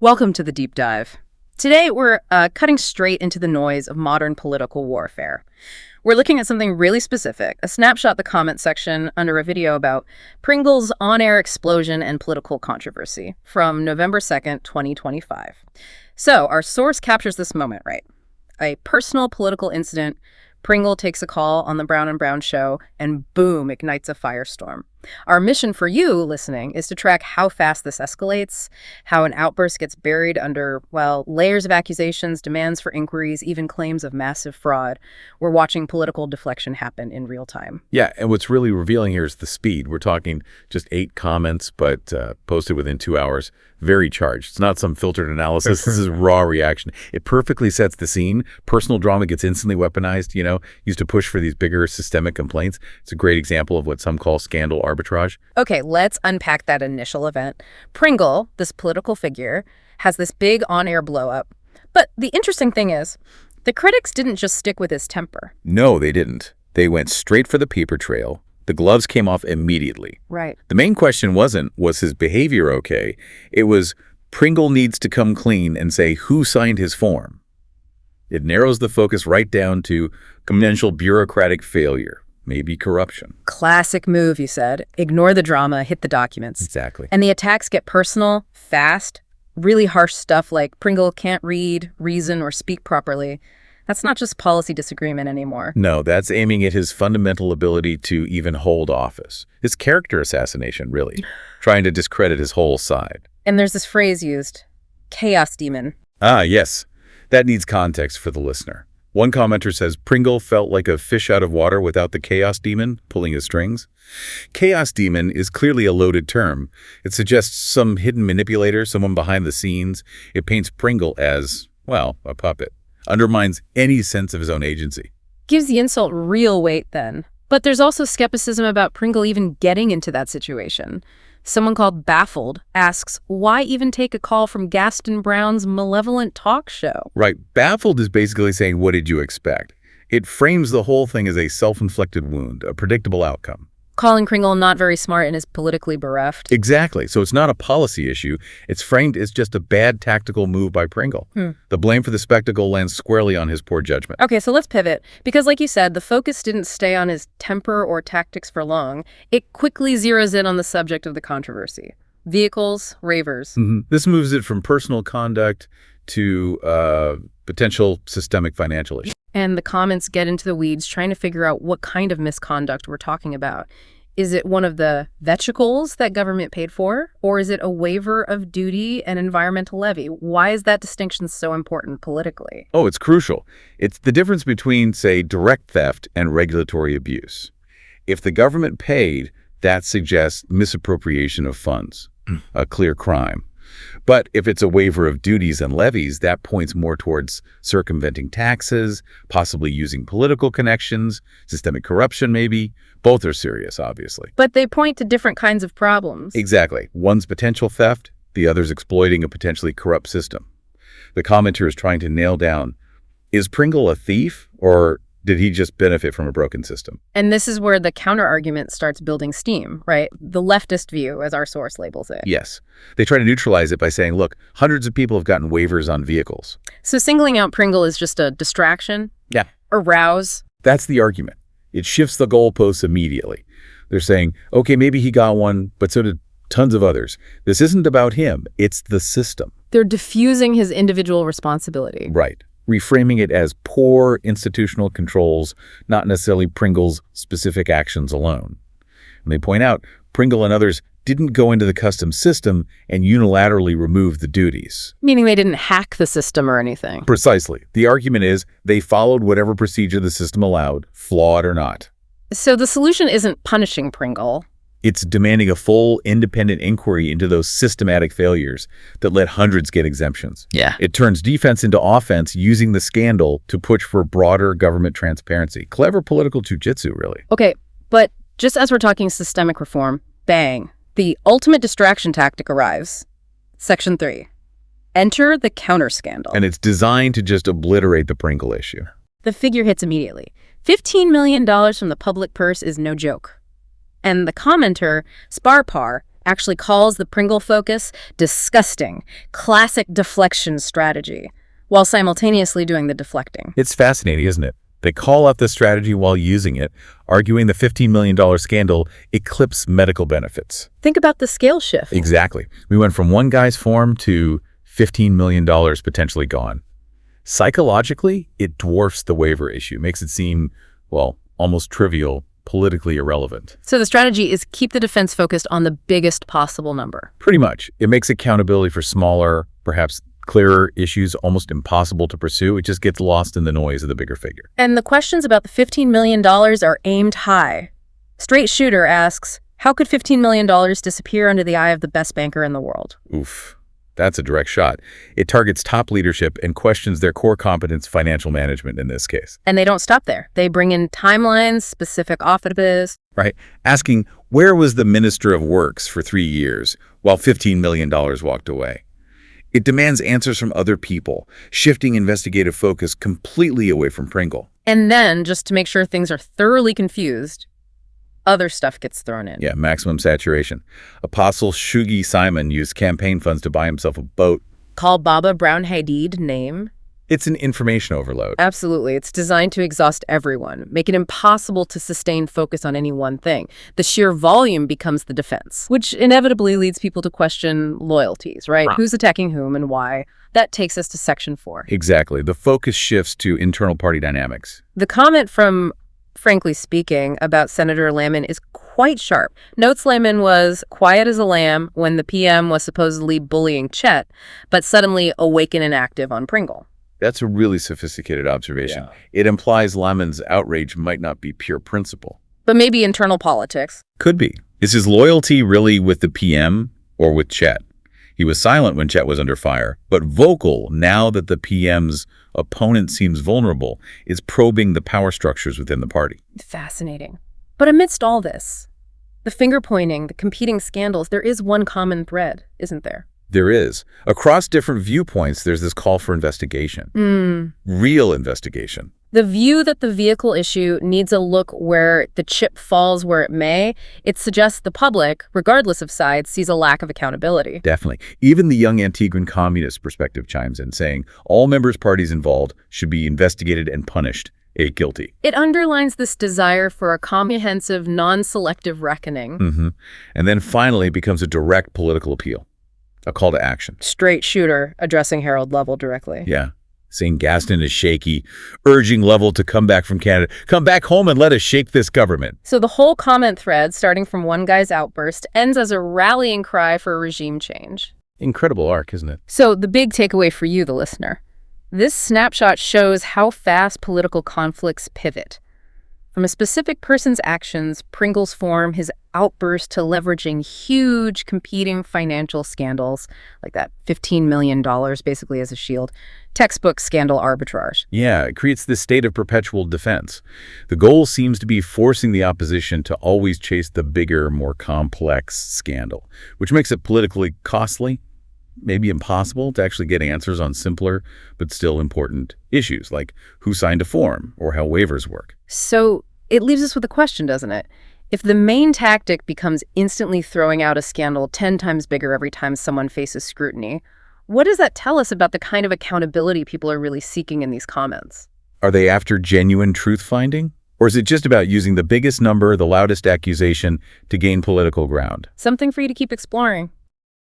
Welcome to the deep dive. Today, we're cutting straight into the noise of modern political warfare. We're looking at something really specific, a snapshot of the comment section under a video about Pringle's on-air explosion and political controversy from November 2nd, 2025. So, our source captures this moment, right? A personal political incident. Pringle takes a call on the Brown and Brown show, and boom, ignites a firestorm. Our mission for you, listening, is to track how fast this escalates, how an outburst gets buried under, well, layers of accusations, demands for inquiries, even claims of massive fraud. We're watching political deflection happen in real time. Yeah, and what's really revealing here is the speed. We're talking just 8 comments, but posted within 2 hours. Very charged. It's not some filtered analysis. This is raw reaction. It perfectly sets the scene. Personal drama gets instantly weaponized, used to push for these bigger systemic complaints. It's a great example of what some call scandal arbitrage. Okay, let's unpack that initial event. Pringle, this political figure, has this big on-air blow-up. But the interesting thing is, the critics didn't just stick with his temper. No, they didn't. They went straight for the paper trail. The gloves came off immediately. Right. The main question wasn't, was his behavior okay? It was, Pringle needs to come clean and say who signed his form. It narrows the focus right down to conventional bureaucratic failure, maybe corruption. Classic move, you said. Ignore the drama, hit the documents. Exactly. And the attacks get personal, fast, really harsh stuff like Pringle can't read, reason, or speak properly. That's not just policy disagreement anymore. No, that's aiming at his fundamental ability to even hold office. It's character assassination, really, trying to discredit his whole side. And there's this phrase used, chaos demon. Ah, yes. That needs context for the listener. One commenter says Pringle felt like a fish out of water without the chaos demon pulling his strings. Chaos demon is clearly a loaded term. It suggests some hidden manipulator, someone behind the scenes. It paints Pringle as, well, a puppet. Undermines any sense of his own agency. Gives the insult real weight then. But there's also skepticism about Pringle even getting into that situation. Someone called Baffled asks, why even take a call from Gaston Brown's malevolent talk show? Right. Baffled is basically saying, what did you expect? It frames the whole thing as a self-inflicted wound, a predictable outcome. Calling Pringle not very smart and is politically bereft. Exactly. So it's not a policy issue. It's framed as just a bad tactical move by Pringle. The blame for the spectacle lands squarely on his poor judgment. Okay, so let's pivot. Because like you said, the focus didn't stay on his temper or tactics for long. It quickly zeroes in on the subject of the controversy. Vehicles, ravers. This moves it from personal conduct to potential systemic financial issues. And the comments get into the weeds trying to figure out what kind of misconduct we're talking about. Is it one of the vehicles that government paid for? Or is it a waiver of duty and environmental levy? Why is that distinction so important politically? Oh, it's crucial. It's the difference between, say, direct theft and regulatory abuse. If the government paid, that suggests misappropriation of funds, a clear crime. But if it's a waiver of duties and levies, that points more towards circumventing taxes, possibly using political connections, systemic corruption maybe. Both are serious, obviously. But they point to different kinds of problems. Exactly. One's potential theft, the other's exploiting a potentially corrupt system. The commenter is trying to nail down, is Pringle a thief or did he just benefit from a broken system? And this is where the counter-argument starts building steam, right? The leftist view, as our source labels it. Yes. They try to neutralize it by saying, look, hundreds of people have gotten waivers on vehicles. So singling out Pringle is just a distraction? Yeah. Arouse? That's the argument. It shifts the goalposts immediately. They're saying, okay, maybe he got one, but so did tons of others. This isn't about him. It's the system. They're diffusing his individual responsibility. Right. Reframing it as poor institutional controls, not necessarily Pringle's specific actions alone. And they point out, Pringle and others didn't go into the customs system and unilaterally remove the duties. Meaning they didn't hack the system or anything. Precisely. The argument is they followed whatever procedure the system allowed, flawed or not. So the solution isn't punishing Pringle. It's demanding a full, independent inquiry into those systematic failures that let hundreds get exemptions. Yeah. It turns defense into offense using the scandal to push for broader government transparency. Clever political jujitsu, really. Okay, but just as we're talking systemic reform, bang, the ultimate distraction tactic arrives. Section 3. Enter the counter-scandal. And it's designed to just obliterate the Pringle issue. The figure hits immediately. $15 million from the public purse is no joke. And the commenter, Sparpar, actually calls the Pringle focus disgusting, classic deflection strategy, while simultaneously doing the deflecting. It's fascinating, isn't it? They call out the strategy while using it, arguing the $15 million scandal eclipsed medical benefits. Think about the scale shift. Exactly. We went from one guy's form to $15 million potentially gone. Psychologically, it dwarfs the waiver issue, makes it seem, well, almost trivial, politically irrelevant. So the strategy is keep the defense focused on the biggest possible number. Pretty much. It makes accountability for smaller, perhaps clearer issues almost impossible to pursue. It just gets lost in the noise of the bigger figure. And the questions about the $15 million are aimed high. Straight Shooter asks, how could $15 million disappear under the eye of the best banker in the world? Oof. That's a direct shot. It targets top leadership and questions their core competence, financial management in this case. And they don't stop there. They bring in timelines, specific offices. Right? Asking, where was the Minister of Works for 3 years while $15 million walked away? It demands answers from other people, shifting investigative focus completely away from Pringle. And then, just to make sure things are thoroughly confused, other stuff gets thrown in. Yeah, maximum saturation. Apostle Shugi Simon used campaign funds to buy himself a boat. Call Baba Brown Hadid name. It's an information overload. Absolutely. It's designed to exhaust everyone, make it impossible to sustain focus on any one thing. The sheer volume becomes the defense, which inevitably leads people to question loyalties, right? Who's attacking whom and why? That takes us to Section 4. Exactly. The focus shifts to internal party dynamics. The comment from Frankly Speaking about Senator Lamon is quite sharp. Notes Lamon was quiet as a lamb when the PM was supposedly bullying Chet, but suddenly awakened and active on Pringle. That's a really sophisticated observation. Yeah. It implies Lamon's outrage might not be pure principle. But maybe internal politics. Could be. Is his loyalty really with the PM or with Chet? He was silent when Chet was under fire, but vocal now that the PM's opponent seems vulnerable, is probing the power structures within the party. Fascinating. But amidst all this, the finger-pointing, the competing scandals, there is one common thread, isn't there? There is. Across different viewpoints, there's this call for investigation. Real investigation. The view that the vehicle issue needs a look where the chip falls where it may, it suggests the public, regardless of sides, sees a lack of accountability. Definitely. Even the young Antiguan communist perspective chimes in, saying all members' parties involved should be investigated and punished, guilty. It underlines this desire for a comprehensive, non-selective reckoning. And then finally it becomes a direct political appeal. A call to action. Straight Shooter addressing Harold Lovell directly. Yeah. Saying Gaston is shaky, urging Lovell to come back from Canada. Come back home and let us shake this government. So the whole comment thread, starting from one guy's outburst, ends as a rallying cry for regime change. Incredible arc, isn't it? So the big takeaway for you, the listener. This snapshot shows how fast political conflicts pivot. From a specific person's actions, Pringle's form, his outburst to leveraging huge competing financial scandals, like that $15 million basically as a shield, textbook scandal arbitrage. Yeah, it creates this state of perpetual defense. The goal seems to be forcing the opposition to always chase the bigger, more complex scandal, which makes it politically costly, maybe impossible to actually get answers on simpler but still important issues, like who signed a form or how waivers work. So it leaves us with a question, doesn't it? If the main tactic becomes instantly throwing out a scandal 10 times bigger every time someone faces scrutiny, what does that tell us about the kind of accountability people are really seeking in these comments? Are they after genuine truth-finding? Or is it just about using the biggest number, the loudest accusation to gain political ground? Something for you to keep exploring.